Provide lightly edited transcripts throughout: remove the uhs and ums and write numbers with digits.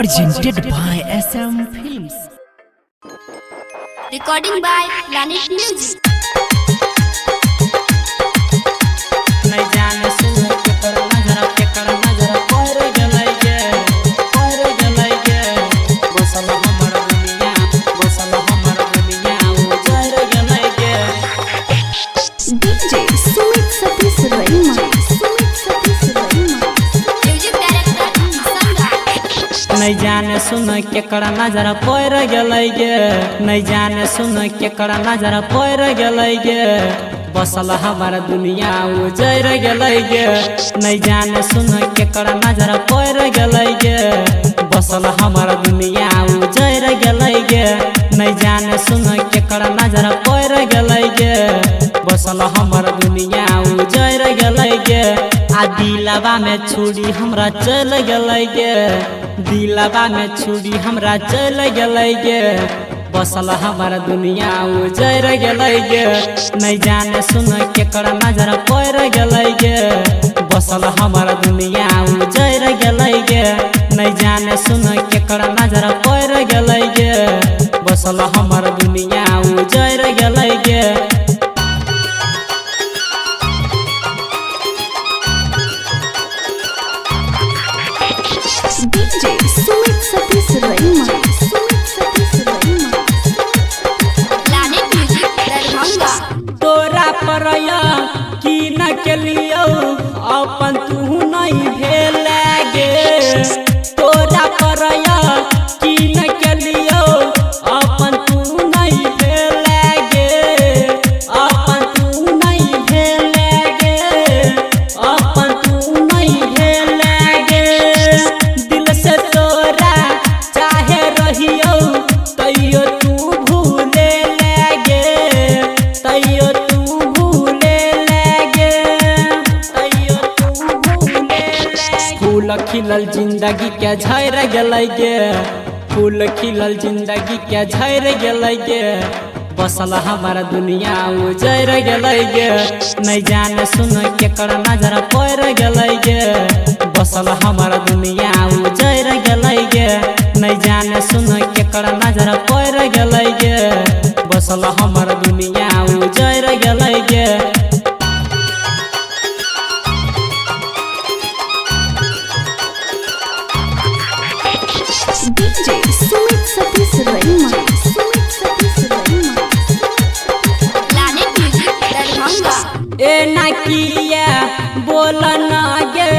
presented by SM Films. Recording by Planet Music. DJ Sumit Satish Rahima. Music director Sangha. नहीं जाने सुन के कड़ा नजर पैर गलै गे, नहीं जाने सुन के कड़ा नजर पैर गलै गे, बसल हमार दुनिया उजर गलै गे। नहीं जाने सुन के कड़ा नजर पैर गलै गे, बसल हमार दुनिया उजर गलै गे। नहीं जाने सुन के कड़ा नजर पैर गलै गे, बसल हमार दुनिया उजर गलै गे। आ दिलवा में छुरी हमरा चल गलै गे, दिलवा में छुरी हमरा चल गलै गे, बसल हमार दुनिया उजर गलै गे। नहीं जाने सुन के कड़ा नजर पैर गलै गे, बसल हमार दुनिया उजर गलै गे। नहीं जाने सुन के कड़ा नजर पैर गलै गे, बसल हमार दुनिया उजर गलै गे। DJ Sumit Satish Rahima. Planet Music Darbhanga. तोरा पर की न के लियो अपन तू नहीं भेल गे, तोरा पर की न के लियो अपन तू नहीं भेल गे, अपन तू नहीं भेल गे, अपन तू नहीं भेल गे। दिल से तोरा चाहे रहियो तैयो तू भूले लगे, तैयो तू भूले लगे, तैयो तू भूले लगे। फूल खिलल जिंदगी के झड़ गलै गे, फूल खिलल जिंदगी के झड़ गलै गे, बसल हमार दुनिया उजर गलै गे। नहीं जाने सुन के कड़ा नजर पैर गलै गे, बसल हमार दुनिया उजर गलै गे। नहीं जाने सुन के कड़ा नजर पैर गलै गे, बसल हमार दुनिया उजर गलै गे। DJ Sumit Satish Rahima. Planet Music Darbhanga. ए ना किया बोल ना गे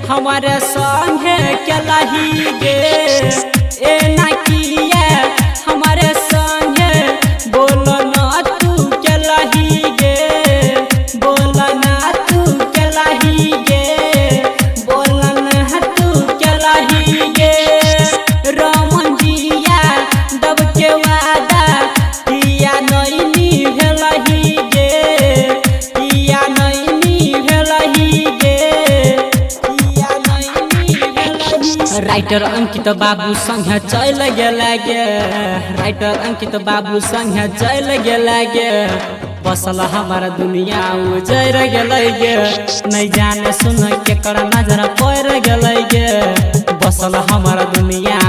हमारे संगे केलही गे, ए ना किया हमारे संगे बोल ना तू केलही गे, बोल ना तू केलही गे, बोल ना तू केलही गे। रमन जिया दब के वादा किया नहीं निभलही गे, किया नहीं निभलही गे, किया नहीं निभलही। राइटर अंकित बाबू संग चल गेला गे, राइटर अंकित बाबू संग चल गेला गे, बसल हमार दुनिया उजर गलै गे। नहीं जाने सुन के कड़ा नजर पैर गलै गे, बसल हमार दुनिया